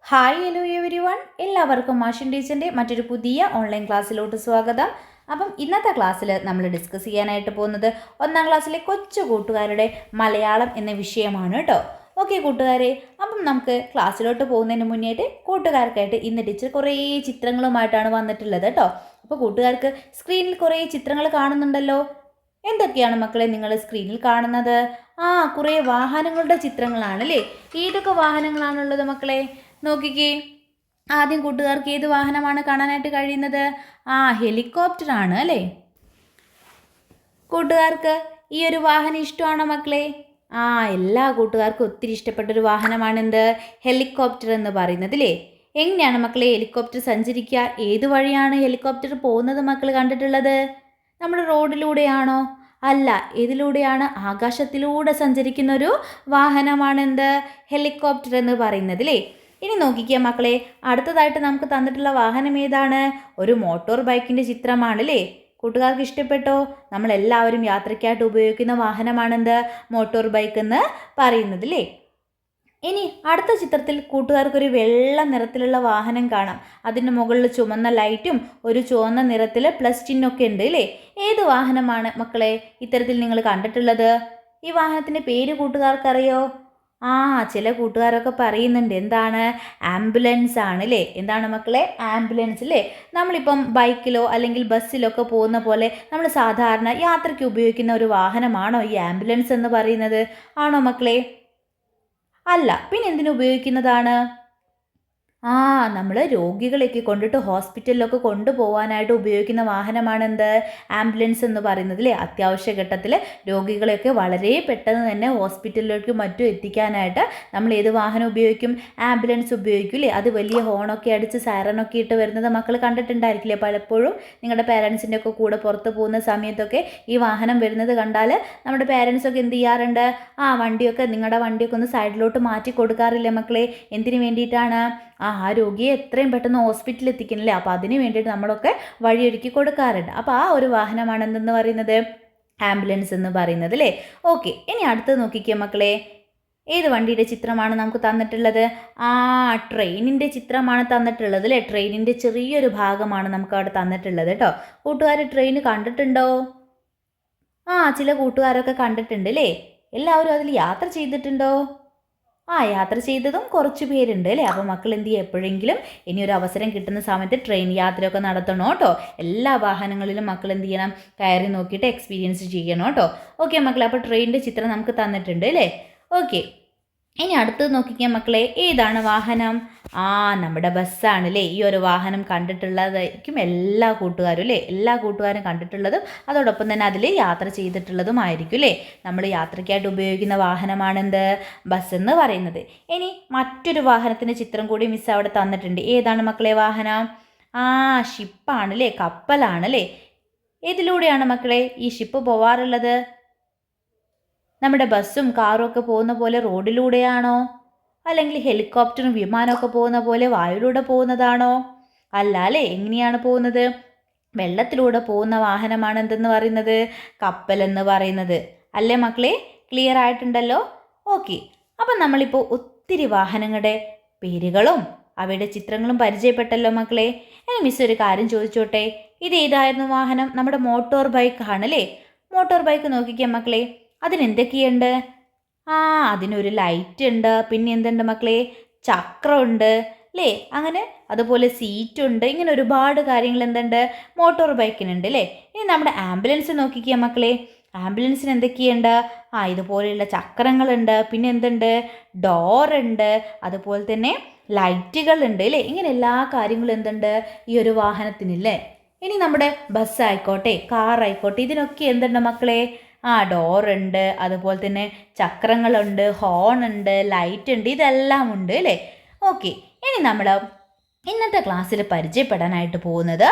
Hi hello every one, എല്ലാവർക്കും മാഷൻ ടീച്ചറിൻ്റെ മറ്റൊരു പുതിയ ഓൺലൈൻ ക്ലാസ്സിലോട്ട് സ്വാഗതം. അപ്പം ഇന്നത്തെ ക്ലാസ്സിൽ നമ്മൾ ഡിസ്കസ് ചെയ്യാനായിട്ട് പോകുന്നത് 1ാം ക്ലാസ്സിലെ കൊച്ചു കൂട്ടുകാരുടെ മലയാളം എന്ന വിഷയമാണ് കേട്ടോ. ഓക്കെ കൂട്ടുകാരെ, അപ്പം നമുക്ക് ക്ലാസ്സിലോട്ട് പോകുന്നതിന് മുന്നേറ്റ് കൂട്ടുകാർക്കായിട്ട് ഇന്ന് ടീച്ചർ കുറേ ചിത്രങ്ങളുമായിട്ടാണ് വന്നിട്ടുള്ളത് കേട്ടോ. അപ്പോൾ കൂട്ടുകാർക്ക് സ്ക്രീനിൽ കുറേ ചിത്രങ്ങൾ കാണുന്നുണ്ടല്ലോ. എന്തൊക്കെയാണ് മക്കളെ നിങ്ങൾ സ്ക്രീനിൽ കാണുന്നത്? കുറേ വാഹനങ്ങളുടെ ചിത്രങ്ങളാണല്ലേ. ഏതൊക്കെ വാഹനങ്ങളാണുള്ളത് മക്കളെ? നോക്കിക്കേ. ആദ്യം കൂട്ടുകാർക്ക് ഏത് വാഹനമാണ് കാണാനായിട്ട് കഴിയുന്നത്? ഹെലികോപ്റ്റർ ആണ് അല്ലേ. കൂട്ടുകാർക്ക് ഈ ഒരു വാഹനം ഇഷ്ടമാണോ മക്കളെ? എല്ലാ കൂട്ടുകാർക്കും ഒത്തിരി ഇഷ്ടപ്പെട്ടൊരു വാഹനമാണ് എന്ത്? ഹെലികോപ്റ്റർ എന്ന് പറയുന്നത് അല്ലേ. എങ്ങനെയാണ് മക്കളെ ഹെലികോപ്റ്റർ സഞ്ചരിക്കുക? ഏത് വഴിയാണ് ഹെലികോപ്റ്റർ പോകുന്നത് മക്കൾ കണ്ടിട്ടുള്ളത്? നമ്മുടെ റോഡിലൂടെയാണോ? അല്ല, ഇതിലൂടെയാണ് ആകാശത്തിലൂടെ സഞ്ചരിക്കുന്ന ഒരു വാഹനമാണ് എന്ത്? ഹെലികോപ്റ്റർ എന്ന് പറയുന്നത് അല്ലേ. ഇനി നോക്കിക്കുക മക്കളെ, അടുത്തതായിട്ട് നമുക്ക് തന്നിട്ടുള്ള വാഹനം ഏതാണ്? ഒരു മോട്ടോർ ബൈക്കിൻ്റെ ചിത്രമാണ് അല്ലേ. കൂട്ടുകാർക്ക് ഇഷ്ടപ്പെട്ടോ? നമ്മളെല്ലാവരും യാത്രയ്ക്കായിട്ട് ഉപയോഗിക്കുന്ന വാഹനമാണെന്ത്? മോട്ടോർ ബൈക്ക് എന്ന് പറയുന്നത് അല്ലേ. ഇനി അടുത്ത ചിത്രത്തിൽ കൂട്ടുകാർക്കൊരു വെള്ള നിറത്തിലുള്ള വാഹനം കാണാം. അതിൻ്റെ മുകളിൽ ചുമന്ന ലൈറ്റും ഒരു ചുവന്ന നിറത്തിൽ പ്ലസ് ചിഹ്നമൊക്കെ ഉണ്ട് അല്ലേ. ഏത് വാഹനമാണ് മക്കളെ ഇത്തരത്തിൽ നിങ്ങൾ കണ്ടിട്ടുള്ളത്? ഈ വാഹനത്തിൻ്റെ പേര് കൂട്ടുകാർക്കറിയോ? ചില കൂട്ടുകാരൊക്കെ പറയുന്നുണ്ട്, എന്താണ്? ആംബുലൻസ് ആണ് അല്ലേ. എന്താണ് മക്കളെ? ആംബുലൻസ് അല്ലേ. നമ്മളിപ്പം ബൈക്കിലോ അല്ലെങ്കിൽ ബസ്സിലോ ഒക്കെ പോകുന്ന പോലെ നമ്മൾ സാധാരണ യാത്രയ്ക്ക് ഉപയോഗിക്കുന്ന ഒരു വാഹനമാണോ ഈ ആംബുലൻസ് എന്ന് പറയുന്നത്? ആണോ മക്കളെ? അല്ല, പിന്നെ എന്തിനു ഉപയോഗിക്കുന്നതാണ്? നമ്മൾ രോഗികളെയൊക്കെ കൊണ്ടിട്ട് ഹോസ്പിറ്റലിലൊക്കെ കൊണ്ടുപോകാനായിട്ട് ഉപയോഗിക്കുന്ന വാഹനമാണെന്ത്? ആംബുലൻസ് എന്ന് പറയുന്നത് അല്ലേ. അത്യാവശ്യ ഘട്ടത്തിൽ രോഗികളെയൊക്കെ വളരെ പെട്ടെന്ന് തന്നെ ഹോസ്പിറ്റലിലേക്കും മറ്റും എത്തിക്കാനായിട്ട് നമ്മൾ ഏത് വാഹനം ഉപയോഗിക്കും? ആംബുലൻസ് ഉപയോഗിക്കും അല്ലേ. അത് വലിയ ഹോണൊക്കെ അടിച്ച് സൈറനൊക്കെ ഇട്ട് വരുന്നത് മക്കൾ കണ്ടിട്ടുണ്ടായിരിക്കില്ലേ. പലപ്പോഴും നിങ്ങളുടെ പേരൻസിൻ്റെ ഒക്കെ കൂടെ പുറത്ത് പോകുന്ന സമയത്തൊക്കെ ഈ വാഹനം വരുന്നത് കണ്ടാൽ നമ്മുടെ പേരൻസൊക്കെ എന്ത് ചെയ്യാറുണ്ട്? നിങ്ങളുടെ വണ്ടിയൊക്കെ ഒന്ന് സൈഡിലോട്ട് മാറ്റി കൊടുക്കാറില്ലേ മക്കളെ? എന്തിനു വേണ്ടിയിട്ടാണ്? ആ രോഗിയെ എത്രയും പെട്ടെന്ന് ഹോസ്പിറ്റലിൽ എത്തിക്കണില്ലേ. അപ്പോൾ അതിന് വേണ്ടിയിട്ട് നമ്മളൊക്കെ വഴിയൊരുക്കി കൊടുക്കാറുണ്ട്. അപ്പോൾ ആ ഒരു വാഹനമാണ് എന്തെന്ന് പറയുന്നത്? ആംബുലൻസ് എന്ന് പറയുന്നത് അല്ലേ. ഓക്കെ, ഇനി അടുത്ത് നോക്കിക്കേ മക്കളെ. ഏത് വണ്ടിയുടെ ചിത്രമാണ് നമുക്ക് തന്നിട്ടുള്ളത്? ട്രെയിനിൻ്റെ ചിത്രമാണ് തന്നിട്ടുള്ളത് അല്ലേ. ട്രെയിനിൻ്റെ ചെറിയൊരു ഭാഗമാണ് നമുക്ക് അവിടെ തന്നിട്ടുള്ളത് കേട്ടോ. കൂട്ടുകാർ ട്രെയിൻ കണ്ടിട്ടുണ്ടോ? ചില കൂട്ടുകാരൊക്കെ കണ്ടിട്ടുണ്ട് അല്ലേ. എല്ലാവരും അതിൽ യാത്ര ചെയ്തിട്ടുണ്ടോ? യാത്ര ചെയ്തതും കുറച്ച് പേരുണ്ട് അല്ലേ. അപ്പോൾ മക്കൾ എന്ത് ചെയ്യുക? എപ്പോഴെങ്കിലും ഇനി ഒരു അവസരം കിട്ടുന്ന സമയത്ത് ട്രെയിൻ യാത്രയൊക്കെ നടത്തണം കേട്ടോ. എല്ലാ വാഹനങ്ങളിലും മക്കൾ എന്ത് ചെയ്യണം? കയറി നോക്കിയിട്ട് എക്സ്പീരിയൻസ് ചെയ്യണം കേട്ടോ. ഓക്കെ മക്കളെ, അപ്പോൾ ട്രെയിനിൻ്റെ ചിത്രം നമുക്ക് തന്നിട്ടുണ്ട് അല്ലേ. ഓക്കെ, ഇനി അടുത്തത് നോക്കിക്കാൻ മക്കളെ. ഏതാണ് വാഹനം? നമ്മുടെ ബസ്സാണ് അല്ലേ. ഈ ഒരു വാഹനം കണ്ടിട്ടുള്ളതായിരിക്കും എല്ലാ കൂട്ടുകാരും അല്ലേ. എല്ലാ കൂട്ടുകാരും കണ്ടിട്ടുള്ളതും അതോടൊപ്പം തന്നെ അതിൽ യാത്ര ചെയ്തിട്ടുള്ളതുമായിരിക്കും അല്ലേ. നമ്മൾ യാത്രയ്ക്കായിട്ട് ഉപയോഗിക്കുന്ന വാഹനമാണെന്ത്? ബസ് എന്ന് പറയുന്നത്. ഇനി മറ്റൊരു വാഹനത്തിൻ്റെ ചിത്രം കൂടി മിസ് അവിടെ തന്നിട്ടുണ്ട്. ഏതാണ് മക്കളെ വാഹനം? ഷിപ്പാണ് അല്ലേ. കപ്പലാണ് അല്ലേ. ഏതിലൂടെയാണ് മക്കളെ ഈ ഷിപ്പ് പോവാറുള്ളത്? നമ്മുടെ ബസ്സും കാറും ഒക്കെ പോകുന്ന പോലെ റോഡിലൂടെയാണോ? അല്ലെങ്കിൽ ഹെലികോപ്റ്ററും വിമാനമൊക്കെ പോകുന്ന പോലെ വായുവിലൂടെ പോകുന്നതാണോ? അല്ല അല്ലേ. എങ്ങനെയാണ് പോകുന്നത്? വെള്ളത്തിലൂടെ പോകുന്ന വാഹനമാണ് എന്തെന്ന് പറയുന്നത്? കപ്പലെന്ന് പറയുന്നത് അല്ലേ മക്കളെ. ക്ലിയർ ആയിട്ടുണ്ടല്ലോ. ഓക്കെ, അപ്പം നമ്മളിപ്പോൾ ഒത്തിരി വാഹനങ്ങളുടെ പേരുകളും അവയുടെ ചിത്രങ്ങളും പരിചയപ്പെട്ടല്ലോ മക്കളെ. ഇനി മിസ് ഒരു കാര്യം ചോദിച്ചോട്ടെ. ഇത് ഏതായിരുന്നു വാഹനം? നമ്മുടെ മോട്ടോർ ബൈക്ക് ആണല്ലേ. മോട്ടോർ ബൈക്ക് നോക്കിക്കാം മക്കളെ. അതിനെന്തൊക്കെയുണ്ട്? അതിനൊരു ലൈറ്റ് ഉണ്ട്. പിന്നെ എന്തുണ്ട് മക്കളെ? ചക്രമുണ്ട് അല്ലേ. അങ്ങനെ അതുപോലെ സീറ്റുണ്ട്. ഇങ്ങനെ ഒരുപാട് കാര്യങ്ങൾ എന്തുണ്ട്? മോട്ടോർ ബൈക്കിനുണ്ട് അല്ലേ. ഇനി നമ്മുടെ ആംബുലൻസ് നോക്കിക്കുക മക്കളെ. ആംബുലൻസിന് എന്തൊക്കെയുണ്ട്? ഇതുപോലെയുള്ള ചക്രങ്ങളുണ്ട്. പിന്നെ എന്തുണ്ട്? ഡോറുണ്ട്. അതുപോലെ തന്നെ ലൈറ്റുകളുണ്ട് അല്ലേ. ഇങ്ങനെ എല്ലാ കാര്യങ്ങളും എന്തുണ്ട് ഈ ഒരു വാഹനത്തിനില്ലേ. ഇനി നമ്മുടെ ബസ് ആയിക്കോട്ടെ, കാർ ആയിക്കോട്ടെ, ഇതിനൊക്കെ എന്തുണ്ട് മക്കളെ? ഡോറുണ്ട്. അതുപോലെ തന്നെ ചക്രങ്ങളുണ്ട്, ഹോണുണ്ട്, ലൈറ്റ് ഉണ്ട്. ഇതെല്ലാം ഉണ്ട് അല്ലേ. ഓക്കെ, ഇനി നമ്മൾ ഇന്നത്തെ ക്ലാസ്സിൽ പരിചയപ്പെടാനായിട്ട് പോകുന്നത്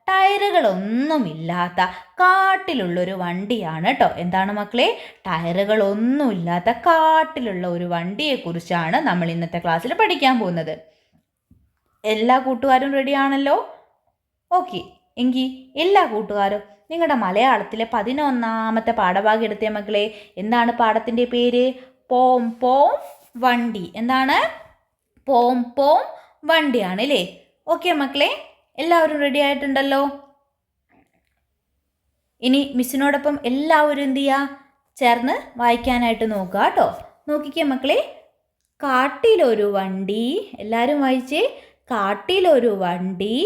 ടയറുകളൊന്നുമില്ലാത്ത കാട്ടിലുള്ളൊരു വണ്ടിയാണ് കേട്ടോ. എന്താണ് മക്കളെ? ടയറുകളൊന്നുമില്ലാത്ത കാട്ടിലുള്ള ഒരു വണ്ടിയെക്കുറിച്ചാണ് നമ്മൾ ഇന്നത്തെ ക്ലാസ്സിൽ പഠിക്കാൻ പോകുന്നത്. എല്ലാ കൂട്ടുകാരും റെഡിയാണല്ലോ? ഓക്കെ, എങ്കിൽ എല്ലാ കൂട്ടുകാരും നിങ്ങളുടെ മലയാളത്തിലെ 11ാമത്തെ പാഠഭാഗം എടുത്തേ മക്കളെ. എന്താണ് പാഠത്തിൻ്റെ പേര്? പോം പോം വണ്ടി. എന്താണ്? പോം പോം വണ്ടിയാണ് അല്ലേ? ഓക്കെ മക്കളെ, എല്ലാവരും റെഡി ആയിട്ടുണ്ടല്ലോ? ഇനി മിസ്സിനോടൊപ്പം എല്ലാവരും എന്ത് ചെയ്യുക, ചേർന്ന് വായിക്കാനായിട്ട് നോക്കുക കേട്ടോ. നോക്കിക്കേ മക്കളെ, കാട്ടിലൊരു വണ്ടി, എല്ലാവരും വായിച്ചേ. കാട്ടിലൊരു വണ്ടി,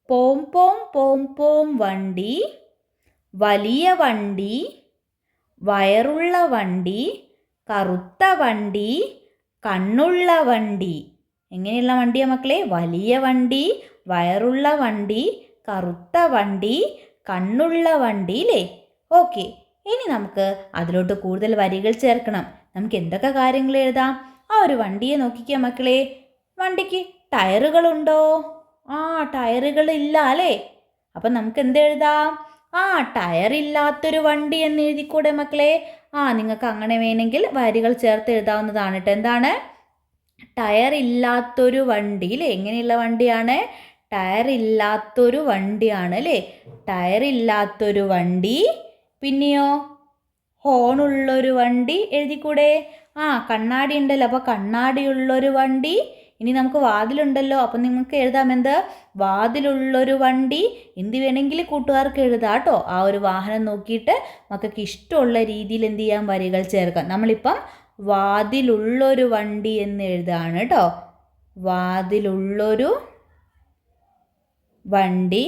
പോം പോം പോം പോം വണ്ടി, വലിയ വണ്ടി, വയറുള്ള വണ്ടി, കറുത്ത വണ്ടി, കണ്ണുള്ള വണ്ടി. എങ്ങനെയുള്ള വണ്ടിയാണ് മക്കളെ? വലിയ വണ്ടി, വയറുള്ള വണ്ടി, കറുത്ത വണ്ടി, കണ്ണുള്ള വണ്ടി അല്ലേ? ഓക്കെ, ഇനി നമുക്ക് അതിലോട്ട് കൂടുതൽ വരികൾ ചേർക്കണം. നമുക്ക് എന്തൊക്കെ കാര്യങ്ങൾ എഴുതാം? ആ ഒരു വണ്ടിയെ നോക്കിക്കുക മക്കളെ. വണ്ടിക്ക് ടയറുകളുണ്ടോ? ടയറുകളില്ല അല്ലേ? അപ്പം നമുക്ക് എന്ത് എഴുതാം? ടയറില്ലാത്തൊരു വണ്ടി എന്ന് എഴുതിക്കൂടെ മക്കളെ? നിങ്ങൾക്ക് അങ്ങനെ വേണമെങ്കിൽ വരികൾ ചേർത്ത് എഴുതാവുന്നതാണ് കേട്ടോ. എന്താണ്? ടയറില്ലാത്തൊരു വണ്ടി അല്ലേ? എങ്ങനെയുള്ള വണ്ടിയാണ്? ടയറില്ലാത്തൊരു വണ്ടിയാണ് അല്ലേ? ടയറില്ലാത്തൊരു വണ്ടി. പിന്നെയോ ഹോണുള്ളൊരു വണ്ടി എഴുതിക്കൂടെ? കണ്ണാടി ഉണ്ടല്ലോ, അപ്പോൾ കണ്ണാടിയുള്ളൊരു വണ്ടി. ഇനി നമുക്ക് വാതിലുണ്ടല്ലോ, അപ്പം നിങ്ങൾക്ക് എഴുതാം എന്ത്? വാതിലുള്ളൊരു വണ്ടി. എന്ത് വേണമെങ്കിൽ കൂട്ടുകാർക്ക് എഴുതാം കേട്ടോ. ആ ഒരു വാഹനം നോക്കിയിട്ട് മക്കൾക്ക് ഇഷ്ടമുള്ള രീതിയിൽ എന്ത് ചെയ്യാം, വരികൾ ചേർക്കാം. നമ്മളിപ്പം വാതിലുള്ളൊരു വണ്ടി എന്ന് എഴുതാണ് കേട്ടോ. വാതിലുള്ളൊരു വണ്ടി.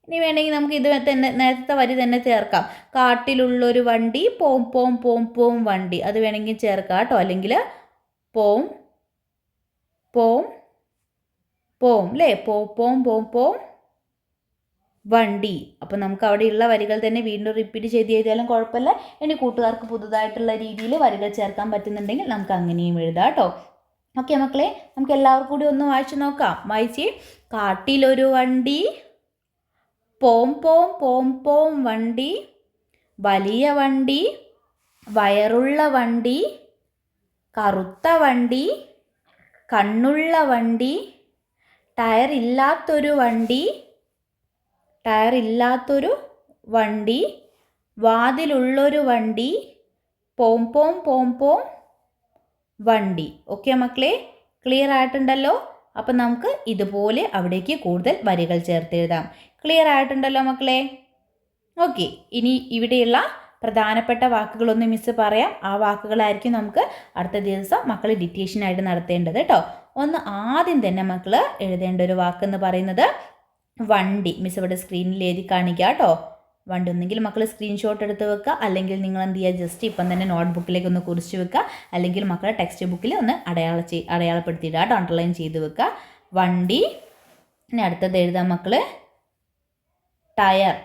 ഇനി വേണമെങ്കിൽ നമുക്ക് ഇത് തന്നെ നേരത്തെ വരി തന്നെ ചേർക്കാം. കാട്ടിലുള്ളൊരു വണ്ടി, പോം പോം പോം പോം വണ്ടി, അത് വേണമെങ്കിൽ ചേർക്കാം കേട്ടോ. അല്ലെങ്കിൽ പോം പോം പോം അല്ലേ? പോം പോം പോം പോം വണ്ടി. അപ്പം നമുക്ക് അവിടെയുള്ള വരികൾ തന്നെ വീണ്ടും റിപ്പീറ്റ് ചെയ്ത് എഴുതിയാലും കുഴപ്പമില്ല. ഇനി കൂട്ടുകാർക്ക് പുതുതായിട്ടുള്ള രീതിയിൽ വരികൾ ചേർക്കാൻ പറ്റുന്നുണ്ടെങ്കിൽ നമുക്ക് അങ്ങനെയും എഴുതാം കേട്ടോ. ഓക്കെ മക്കളെ, നമുക്ക് എല്ലാവർക്കും കൂടി ഒന്ന് വായിച്ചു നോക്കാം. വായിച്ചേ. കാട്ടിലൊരു വണ്ടി, പോം പോം പോം പോം വണ്ടി, വലിയ വണ്ടി, വയറുള്ള വണ്ടി, കറുത്ത വണ്ടി, കണ്ണുള്ള വണ്ടി, ടയറില്ലാത്തൊരു വണ്ടി, വാതിലുള്ളൊരു വണ്ടി, പോം പോം പോം പോം വണ്ടി. ഓക്കെ മക്കളെ, ക്ലിയർ ആയിട്ടുണ്ടല്ലോ? അപ്പം നമുക്ക് ഇതുപോലെ അവിടേക്ക് കൂടുതൽ വരികൾ ചേർത്ത് എഴുതാം. ക്ലിയർ ആയിട്ടുണ്ടല്ലോ മക്കളെ? ഓക്കെ, ഇനി ഇവിടെയുള്ള പ്രധാനപ്പെട്ട വാക്കുകളൊന്ന് മിസ്സ് പറയാം. ആ വാക്കുകളായിരിക്കും നമുക്ക് അടുത്ത ദിവസം മക്കൾ ഡിക്റ്റേഷനായിട്ട് നടത്തേണ്ടത് കേട്ടോ. ഒന്ന് ആദ്യം തന്നെ മക്കൾ എഴുതേണ്ട ഒരു വാക്കെന്ന് പറയുന്നത് വണ്ടി. മിസ്സ് ഇവിടെ സ്ക്രീനിൽ എഴുതി കാണിക്കുക കേട്ടോ. വണ്ടി ഒന്നെങ്കിൽ മക്കൾ സ്ക്രീൻഷോട്ട് എടുത്ത് വെക്കുക, അല്ലെങ്കിൽ നിങ്ങൾ എന്ത് ചെയ്യുക, ജസ്റ്റ് ഇപ്പം തന്നെ നോട്ട് ബുക്കിലേക്ക് ഒന്ന് കുറിച്ച് വെക്കുക, അല്ലെങ്കിൽ മക്കളെ ടെക്സ്റ്റ് ബുക്കിൽ ഒന്ന് അടയാളപ്പെടുത്തിയിടുക കേട്ടോ, അണ്ടർലൈൻ ചെയ്ത് വെക്കുക. വണ്ടി. ഇനി അടുത്തത് എഴുതാം മക്കൾ. ടയർ.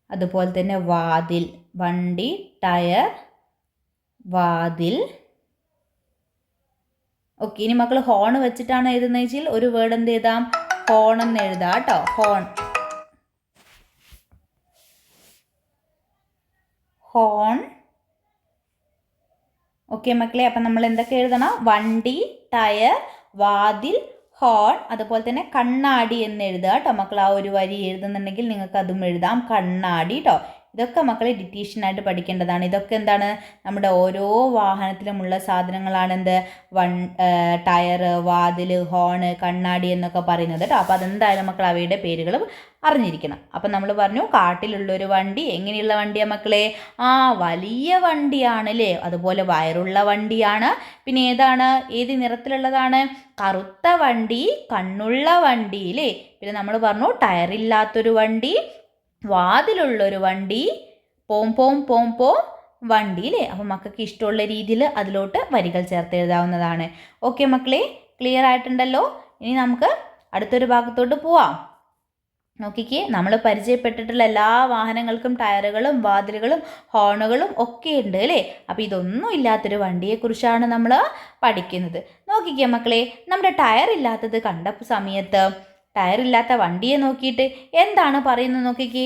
അതുപോലെ തന്നെ വാതിൽ. വണ്ടി, ടയർ, വാതിൽ. ഓക്കെ, ഇനി മക്കൾ ഹോൺ വെച്ചിട്ടാണ് എഴുതുന്നത് വെച്ചാൽ ഒരു വേർഡ് എന്ത് എഴുതാം? ഹോൺ എന്ന് എഴുതാം കേട്ടോ. ഹോൺ. ഓക്കെ മക്കളെ, അപ്പം നമ്മൾ എന്തൊക്കെ എഴുതണം? വണ്ടി, ടയർ, വാതിൽ, ഹോൺ, അതുപോലെ തന്നെ കണ്ണാടി എന്ന് എഴുതുക കേട്ടോ. മക്കൾ ആ ഒരു വരി എഴുതുന്നുണ്ടെങ്കിൽ നിങ്ങൾക്ക് അതും എഴുതാം, കണ്ണാടി കേട്ടോ. ഇതൊക്കെ മക്കളെ ഡിക്റ്റേഷനായിട്ട് പഠിക്കേണ്ടതാണ്. ഇതൊക്കെ എന്താണ്? നമ്മുടെ ഓരോ വാഹനത്തിലുമുള്ള സാധനങ്ങളാണ് എന്ത്? ടയർ, വാതിൽ, ഹോണ്, കണ്ണാടി എന്നൊക്കെ പറയുന്നത് കേട്ടോ. അപ്പോൾ അതെന്തായാലും മക്കൾ അവയുടെ പേരുകളും അറിഞ്ഞിരിക്കണം. അപ്പം നമ്മൾ പറഞ്ഞു കാട്ടിലുള്ളൊരു വണ്ടി. എങ്ങനെയുള്ള വണ്ടിയാണ് മക്കളെ? വലിയ വണ്ടിയാണ് അല്ലേ? അതുപോലെ വയറുള്ള വണ്ടിയാണ്. പിന്നെ ഏതാണ്? ഏത് നിറത്തിലുള്ളതാണ്? കറുത്ത വണ്ടി, കണ്ണുള്ള വണ്ടി അല്ലേ? പിന്നെ നമ്മൾ പറഞ്ഞു ടയറില്ലാത്തൊരു വണ്ടി, വാതിലുള്ളൊരു വണ്ടി, പോം പോം പോം പോം വണ്ടി അല്ലേ? അപ്പം മക്കൾക്ക് ഇഷ്ടമുള്ള രീതിയിൽ അതിലോട്ട് വരികൾ ചേർത്ത് എഴുതാവുന്നതാണ്. ഓക്കെ മക്കളെ, ക്ലിയർ ആയിട്ടുണ്ടല്ലോ? ഇനി നമുക്ക് അടുത്തൊരു ഭാഗത്തോട്ട് പോവാം. നോക്കിക്കേ, നമ്മൾ പരിചയപ്പെട്ടിട്ടുള്ള എല്ലാ വാഹനങ്ങൾക്കും ടയറുകളും വാതിലുകളും ഹോണുകളും ഒക്കെ ഉണ്ട് അല്ലേ? അപ്പോൾ ഇതൊന്നും ഇല്ലാത്തൊരു വണ്ടിയെക്കുറിച്ചാണ് നമ്മൾ പഠിക്കുന്നത്. നോക്കിക്കേ മക്കളെ, നമ്മുടെ ടയർ ഇല്ലാത്തത് കണ്ട സമയത്ത് ടയറില്ലാത്ത വണ്ടിയെ നോക്കിയിട്ട് എന്താണ് പറയുന്നത് നോക്കിക്കേ?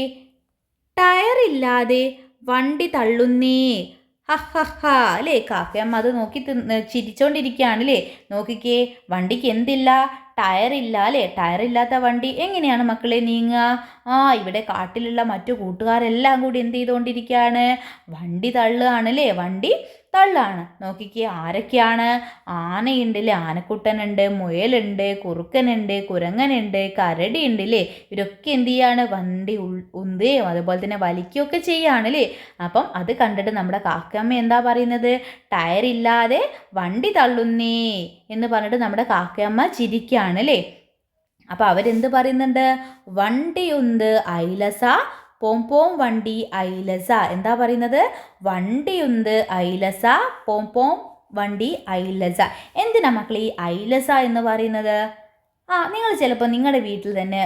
ടയറില്ലാതെ വണ്ടി തള്ളുന്നേ, അല്ലേ? കാക്കയമ്മ അത് നോക്കി ചിരിച്ചോണ്ടിരിക്കുകയാണ് അല്ലേ? നോക്കിക്കേ, വണ്ടിക്ക് എന്തില്ല? ടയറില്ല അല്ലേ? ടയറില്ലാത്ത വണ്ടി എങ്ങനെയാണ് മക്കളെ നീങ്ങുക? ഇവിടെ കാട്ടിലുള്ള മറ്റു കൂട്ടുകാരെല്ലാം കൂടി എന്ത് ചെയ്തുകൊണ്ടിരിക്കുകയാണ്? വണ്ടി തള്ളുകയാണ് അല്ലേ? വണ്ടി തള്ളാണ്. നോക്കിക്കേ ആരൊക്കെയാണ്? ആനയുണ്ട് അല്ലേ, ആനക്കുട്ടനുണ്ട്, മുയലുണ്ട്, കുറുക്കനുണ്ട്, കുരങ്ങനുണ്ട്, കരടിയുണ്ട് അല്ലേ. ഇവരൊക്കെ എന്ത് ചെയ്യാണ്? വണ്ടി ഉന്തുകയും അതുപോലെ തന്നെ വലിക്കുകയൊക്കെ ചെയ്യാണ് അല്ലേ. അപ്പം അത് കണ്ടിട്ട് നമ്മുടെ കാക്കയമ്മ എന്താ പറയുന്നത്? ടയറില്ലാതെ വണ്ടി തള്ളുന്നേ എന്ന് പറഞ്ഞിട്ട് നമ്മുടെ കാക്കയമ്മ ചിരിക്കുകയാണ് അല്ലേ. അപ്പം അവരെന്ത് പറയുന്നുണ്ട്? വണ്ടിയുന്ത് ഐലസ പോം പോം വണ്ടി ഐലസ. എന്താ പറയുന്നത്? വണ്ടിയുന്ത് ഐലസ പോം പോം വണ്ടി ഐലസ. എന്തിനാ മക്കളെ ഈ ഐലസ എന്ന് പറയുന്നത്? നിങ്ങൾ ചിലപ്പോൾ നിങ്ങളുടെ വീട്ടിൽ തന്നെ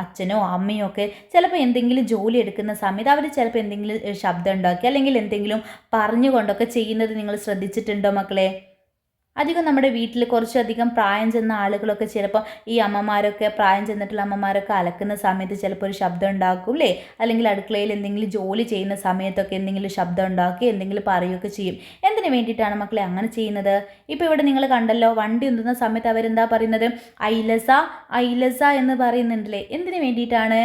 അച്ഛനോ അമ്മയോ ഒക്കെ ചിലപ്പോൾ എന്തെങ്കിലും ജോലി എടുക്കുന്ന സമയത്ത് അവർ ചിലപ്പോൾ എന്തെങ്കിലും ശബ്ദം ഉണ്ടാക്കി അല്ലെങ്കിൽ എന്തെങ്കിലും പറഞ്ഞുകൊണ്ടൊക്കെ ചെയ്യുന്നത് നിങ്ങൾ ശ്രദ്ധിച്ചിട്ടുണ്ടോ മക്കളെ? അധികം നമ്മുടെ വീട്ടിൽ കുറച്ചധികം പ്രായം ചെന്ന ആളുകളൊക്കെ ചിലപ്പോൾ ഈ അമ്മമാരൊക്കെ പ്രായം ചെന്നിട്ടുള്ള അമ്മമാരൊക്കെ അലക്കുന്ന സമയത്ത് ചിലപ്പോൾ ഒരു ശബ്ദം ഉണ്ടാക്കും അല്ലേ. അല്ലെങ്കിൽ അടുക്കളയിൽ എന്തെങ്കിലും ജോലി ചെയ്യുന്ന സമയത്തൊക്കെ എന്തെങ്കിലും ശബ്ദം ഉണ്ടാക്കി എന്തെങ്കിലും പറയുകയൊക്കെ ചെയ്യും. എന്തിനു വേണ്ടിയിട്ടാണ് മക്കളെ അങ്ങനെ ചെയ്യുന്നത്? ഇപ്പോൾ ഇവിടെ നിങ്ങൾ കണ്ടല്ലോ, വണ്ടി ഉന്തുന്ന സമയത്ത് അവരെന്താ പറയുന്നത്? ഐലസ ഐലസ എന്ന് പറയുന്നുണ്ടല്ലേ. എന്തിനു വേണ്ടിയിട്ടാണ്?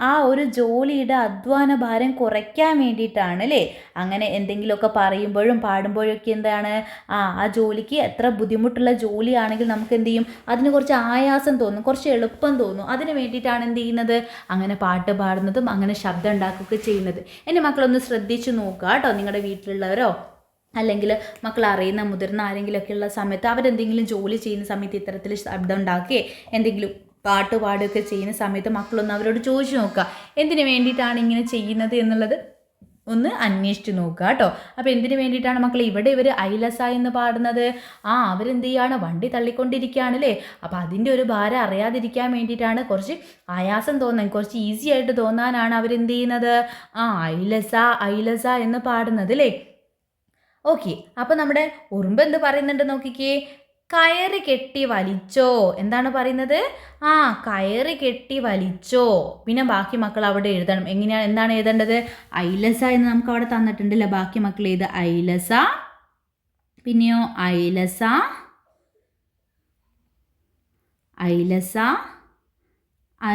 ആ ഒരു ജോലിയുടെ അധ്വാന ഭാരം കുറയ്ക്കാൻ വേണ്ടിയിട്ടാണ് അല്ലേ. അങ്ങനെ എന്തെങ്കിലുമൊക്കെ പറയുമ്പോഴും പാടുമ്പോഴൊക്കെ എന്താണ് ആ ജോലിക്ക് എത്ര ബുദ്ധിമുട്ടുള്ള ജോലിയാണെങ്കിൽ നമുക്ക് എന്ത് ചെയ്യും? അതിന് കുറച്ച് ആയാസം തോന്നും, കുറച്ച് എളുപ്പം തോന്നും. അതിന് വേണ്ടിയിട്ടാണ് എന്ത് ചെയ്യുന്നത്? അങ്ങനെ പാട്ട് പാടുന്നതും അങ്ങനെ ശബ്ദം ഉണ്ടാക്കുകയൊക്കെ ചെയ്യുന്നത്. എൻ്റെ മക്കളൊന്ന് ശ്രദ്ധിച്ചു നോക്കുക കേട്ടോ. നിങ്ങളുടെ വീട്ടിലുള്ളവരോ അല്ലെങ്കിൽ മക്കൾ അറിയുന്ന മുതിർന്ന ആരെങ്കിലുമൊക്കെ ഉള്ള സമയത്ത് അവരെന്തെങ്കിലും ജോലി ചെയ്യുന്ന സമയത്ത് ഇത്തരത്തിൽ ശബ്ദം ഉണ്ടാക്കുകയോ എന്തെങ്കിലും പാട്ട് പാടുകയൊക്കെ ചെയ്യുന്ന സമയത്ത് മക്കളൊന്ന് അവരോട് ചോദിച്ചു നോക്കുക എന്തിനു വേണ്ടിയിട്ടാണ് ഇങ്ങനെ ചെയ്യുന്നത് എന്നുള്ളത് ഒന്ന് അന്വേഷിച്ച് നോക്കുക കേട്ടോ. അപ്പോൾ എന്തിനു വേണ്ടിയിട്ടാണ് മക്കളെ ഇവിടെ ഇവർ ഐലസ എന്ന് പാടുന്നത്? അവരെന്ത് ചെയ്യാണ്? വണ്ടി തള്ളിക്കൊണ്ടിരിക്കുകയാണ് അല്ലേ. അപ്പോൾ അതിൻ്റെ ഒരു ഭാരം അറിയാതിരിക്കാൻ വേണ്ടിയിട്ടാണ്, കുറച്ച് ആയാസം തോന്നാൻ, കുറച്ച് ഈസി ആയിട്ട് തോന്നാനാണ് അവരെന്ത് ചെയ്യുന്നത്? ഐലസ ഐലസ എന്ന് പാടുന്നത് അല്ലേ. ഓക്കെ, അപ്പോൾ നമ്മുടെ ഉറുമ്പ് എന്ത് പറയുന്നുണ്ട് നോക്കിക്കേ. കയറ് കെട്ടി വലിച്ചോ. എന്താണ് പറയുന്നത്? കയറ് കെട്ടി വലിച്ചോ. പിന്നെ ബാക്കി മക്കൾ അവിടെ എഴുതണം. എന്താണ് എഴുതേണ്ടത്? ഐലസ എന്ന് നമുക്ക് അവിടെ തന്നിട്ടുണ്ടല്ലോ. ബാക്കി മക്കൾ എഴുതുക ഐലസ. പിന്നെയോ ഐലസ ഐലസ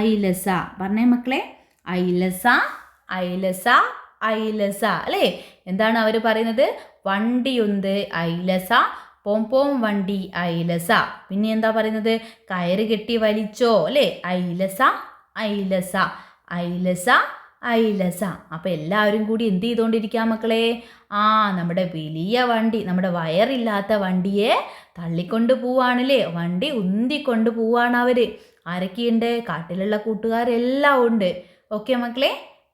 ഐലസ. പറഞ്ഞേ മക്കളെ, ഐലസ ഐലസ ഐലസ അല്ലേ. എന്താണ് അവർ പറയുന്നത്? വണ്ടിയുന്ത് ഐലസ പോം പോം വണ്ടി ഐലസ. പിന്നെ എന്താ പറയുന്നത്? കയറ് കെട്ടി വലിച്ചോ അല്ലേ. ഐലസ ഐലസ ഐലസ ഐലസ. അപ്പോൾ എല്ലാവരും കൂടി എന്ത് ചെയ്തുകൊണ്ടിരിക്കുക മക്കളെ? നമ്മുടെ വലിയ വണ്ടി, നമ്മുടെ വയറില്ലാത്ത വണ്ടിയെ തള്ളിക്കൊണ്ട് പോവാണല്ലേ. വണ്ടി ഉന്തിക്കൊണ്ട് പോവാണ് അവർ. ആരൊക്കെയുണ്ട്? കാട്ടിലുള്ള കൂട്ടുകാരെല്ലാം ഉണ്ട്. ഓക്കെ മക്കളെ,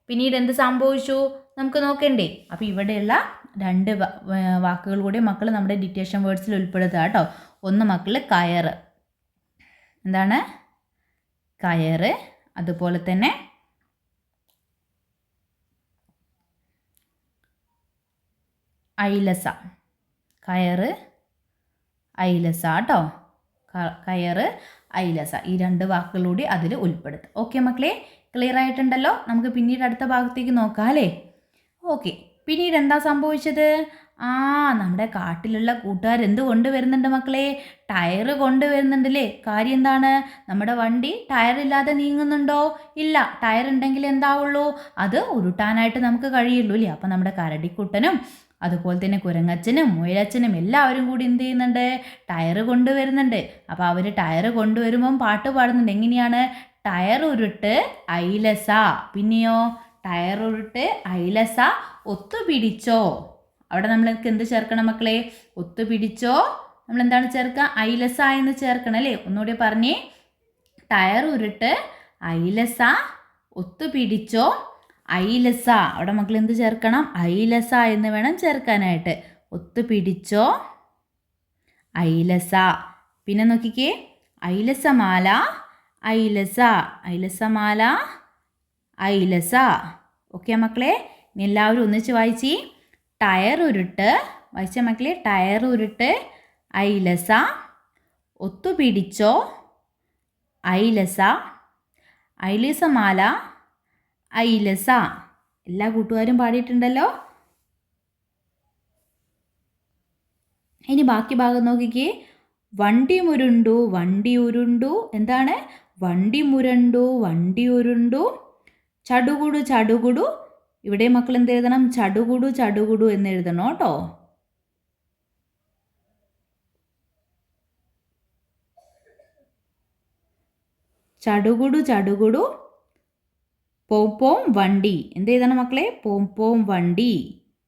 പിന്നീട് എന്ത് സംഭവിച്ചു നമുക്ക് നോക്കണ്ടേ. അപ്പോൾ ഇവിടെയുള്ള രണ്ട് വാക്കുകൾ കൂടി മക്കൾ നമ്മുടെ ഡിറ്റേഷൻ വേർഡ്സിൽ ഉൾപ്പെടുത്തുക കേട്ടോ. ഒന്ന് മക്കൾ കയറ്. എന്താണ്? കയറ്. അതുപോലെ തന്നെ ഐലസ. കയറ് ഐലസ കേട്ടോ. കയറ് ഐലസ. ഈ രണ്ട് വാക്കുകളൂടി അതിൽ ഉൾപ്പെടുത്തും. ഓക്കെ മക്കളെ, ക്ലിയർ ആയിട്ടുണ്ടല്ലോ. നമുക്ക് പിന്നീട് അടുത്ത ഭാഗത്തേക്ക് നോക്കാം അല്ലേ. ഓക്കെ, പിന്നീട് എന്താ സംഭവിച്ചത്? നമ്മുടെ കാട്ടിലുള്ള കൂട്ടുകാർ എന്ത് കൊണ്ടുവരുന്നുണ്ട് മക്കളെ? ടയറ് കൊണ്ടുവരുന്നുണ്ടല്ലേ. കാര്യം എന്താണ്? നമ്മുടെ വണ്ടി ടയറില്ലാതെ നീങ്ങുന്നുണ്ടോ? ഇല്ല. ടയർ ഉണ്ടെങ്കിൽ എന്താവുള്ളൂ? അത് ഉരുട്ടാനായിട്ട് നമുക്ക് കഴിയുള്ളൂ അല്ലേ. അപ്പം നമ്മുടെ കരടിക്കുട്ടനും അതുപോലെ തന്നെ കുരങ്ങച്ചനും മുയലച്ചനും എല്ലാവരും കൂടി എന്ത് ചെയ്യുന്നുണ്ട്? ടയറ് കൊണ്ടുവരുന്നുണ്ട്. അപ്പോൾ അവർ ടയറ് കൊണ്ടുവരുമ്പം പാട്ട് പാടുന്നുണ്ട്. എങ്ങനെയാണ്? ടയർ ഉരുട്ട് ഐലസ. പിന്നെയോ ടയർ ഉരുട്ട് ഐലസ ഒത്തുപിടിച്ചോ. അവിടെ നമ്മൾക്ക് എന്ത് ചേർക്കണം മക്കളെ? ഒത്തുപിടിച്ചോ. നമ്മൾ എന്താണ് ചേർക്കുക? ഐലസ എന്ന് ചേർക്കണം അല്ലേ. ഒന്നുകൂടി പറഞ്ഞേ. ടയർ ഉരുട്ട് ഐലസ ഒത്തുപിടിച്ചോ ഐലസ. അവിടെ മക്കൾ എന്ത് ചേർക്കണം? ഐലസ എന്ന് വേണം ചേർക്കാനായിട്ട്. ഒത്തുപിടിച്ചോ ഐലസ. പിന്നെ നോക്കിക്കേ, ഐലസമാല ഐലസ. ഐലസമാല ഐലസ. ഓക്കെ മക്കളെ, ഇനി എല്ലാവരും ഒന്നിച്ച് വായിച്ചി. ടയർ ഉരുട്ട്. വായിച്ച മക്കളെ, ടയർ ഉരുട്ട് ഐലസ ഒത്തുപിടിച്ചോ ഐലസ. ഐലസമാല ഐലസ. എല്ലാ കൂട്ടുകാരും പാടിയിട്ടുണ്ടല്ലോ. ഇനി ബാക്കി ഭാഗം നോക്കിക്കേ. വണ്ടി മുരുണ്ടു വണ്ടി ഉരുണ്ടു. എന്താണ്? വണ്ടി മുരണ്ടു വണ്ടി ഉരുണ്ടു. ചടുകുടു ചടുകുടു. ഇവിടെ മക്കൾ എന്ത് എഴുതണം? ചടുകുടു ചടുകുടു എന്ന് എഴുതണം കേട്ടോ. ചടുകുടു ചടുകുടു പോം പോം വണ്ടി. എന്ത് എഴുതണം മക്കളെ? പോം പോം വണ്ടി.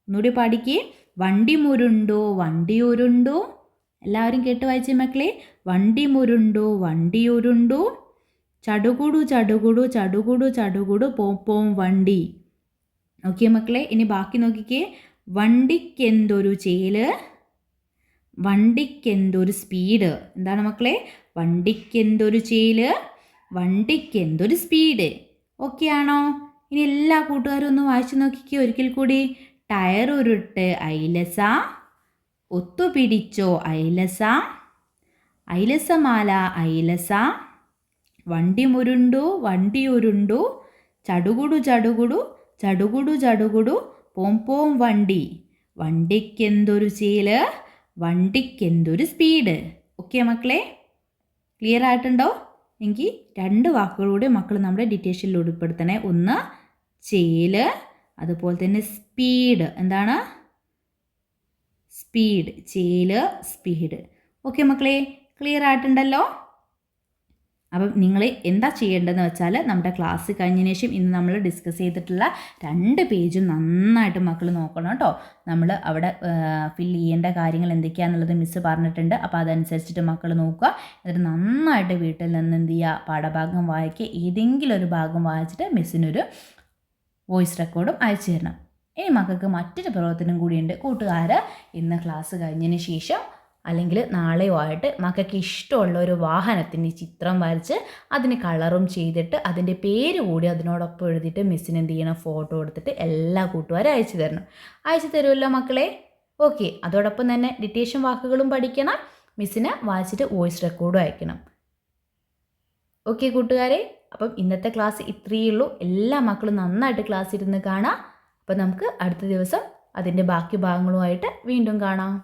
ഒന്നുകൂടി പാടിക്കേ. വണ്ടി മുരുണ്ടോ വണ്ടി ഉരുണ്ടോ. എല്ലാവരും കേട്ട് വായിച്ചേ മക്കളെ. വണ്ടി മുരുണ്ടോ വണ്ടി ഉരുണ്ടോ. ചടുകുടു ചടുകുടു ചടുകുടു ചടുകുടു പോം പോം വണ്ടി. ഓക്കെ മക്കളെ, ഇനി ബാക്കി നോക്കിക്കേ. വണ്ടിക്കെന്തൊരു ചേല്, വണ്ടിക്കെന്തൊരു സ്പീഡ്. എന്താണ് മക്കളെ? വണ്ടിക്കെന്തൊരു ചേല്, വണ്ടിക്കെന്തൊരു സ്പീഡ്. ഓക്കെ ആണോ? ഇനി എല്ലാ കൂട്ടുകാരും ഒന്ന് വായിച്ചു നോക്കിക്കേ ഒരിക്കൽ കൂടി. ടയർ ഉരുട്ട് ഐലസ, ഒത്തുപിടിച്ചോ ഐലസ, ഐലസമാല ഐലസ, വണ്ടി മുരുണ്ടു വണ്ടി ഉരുണ്ടു, ചടുകുടു ചടുകുടു ചടുകുടു ചടുകുടു പോം പോം വണ്ടി, വണ്ടിക്കെന്തൊരു ചേല്, വണ്ടിക്കെന്തൊരു സ്പീഡ്. ഓക്കെ മക്കളെ, ക്ലിയർ ആയിട്ടുണ്ടോ? എങ്കിൽ 2 വാക്കുകളൂടെ മക്കൾ നമ്മുടെ ഡിറ്റേഷനിൽ ഉൾപ്പെടുത്തണേ. ഒന്ന് ചേല്, അതുപോലെ തന്നെ സ്പീഡ്. എന്താണ്? സ്പീഡ്. ചേല്, സ്പീഡ്. ഓക്കെ മക്കളെ, ക്ലിയർ ആയിട്ടുണ്ടല്ലോ? അപ്പം നിങ്ങൾ എന്താ ചെയ്യേണ്ടതെന്ന് വെച്ചാൽ നമ്മുടെ ക്ലാസ് കഴിഞ്ഞതിന് ശേഷം ഇന്ന് നമ്മൾ ഡിസ്കസ് ചെയ്തിട്ടുള്ള 2 പേജും നന്നായിട്ട് മക്കൾ നോക്കണം കേട്ടോ. നമ്മൾ അവിടെ ഫില്ല് ചെയ്യേണ്ട കാര്യങ്ങൾ എന്തൊക്കെയാണെന്നുള്ളത് മിസ്സ് പറഞ്ഞിട്ടുണ്ട്. അപ്പോൾ അതനുസരിച്ചിട്ട് മക്കൾ നോക്കുക. എന്നിട്ട് നന്നായിട്ട് വീട്ടിൽ നിന്ന് എന്ത് ചെയ്യുക, പാഠഭാഗം വായിക്കുക. ഏതെങ്കിലും ഒരു ഭാഗം വായിച്ചിട്ട് മിസ്സിനൊരു വോയിസ് റെക്കോർഡും അയച്ചു തരണം. ഇനി മക്കൾക്ക് മറ്റൊരു പ്രവർത്തനം കൂടിയുണ്ട്. കൂട്ടുകാർ ഇന്ന് ക്ലാസ് കഴിഞ്ഞതിന് ശേഷം അല്ലെങ്കിൽ നാളെയോ ആയിട്ട് മക്കൾക്ക് ഇഷ്ടമുള്ള ഒരു വാഹനത്തിൻ്റെ ചിത്രം വരച്ച് അതിന് കളറും ചെയ്തിട്ട് അതിൻ്റെ പേര് കൂടി അതിനോടൊപ്പം എഴുതിയിട്ട് മിസ്സിന് എന്ത് ചെയ്യണം, ഫോട്ടോ എടുത്തിട്ട് എല്ലാ കൂട്ടുകാരും അയച്ചു തരണം. അയച്ചു തരുമല്ലോ മക്കളെ? ഓക്കെ. അതോടൊപ്പം തന്നെ ഡിറ്റേഷൻ വാക്കുകളും പഠിക്കണം. മിസ്സിന് വായിച്ചിട്ട് വോയിസ് റെക്കോർഡും അയക്കണം. ഓക്കെ കൂട്ടുകാരെ, അപ്പം ഇന്നത്തെ ക്ലാസ് ഇത്രയേ ഉള്ളൂ. എല്ലാ മക്കളും നന്നായിട്ട് ക്ലാസ് ഇരുന്ന് കാണാം. അപ്പം നമുക്ക് അടുത്ത ദിവസം അതിൻ്റെ ബാക്കി ഭാഗങ്ങളുമായിട്ട് വീണ്ടും കാണാം.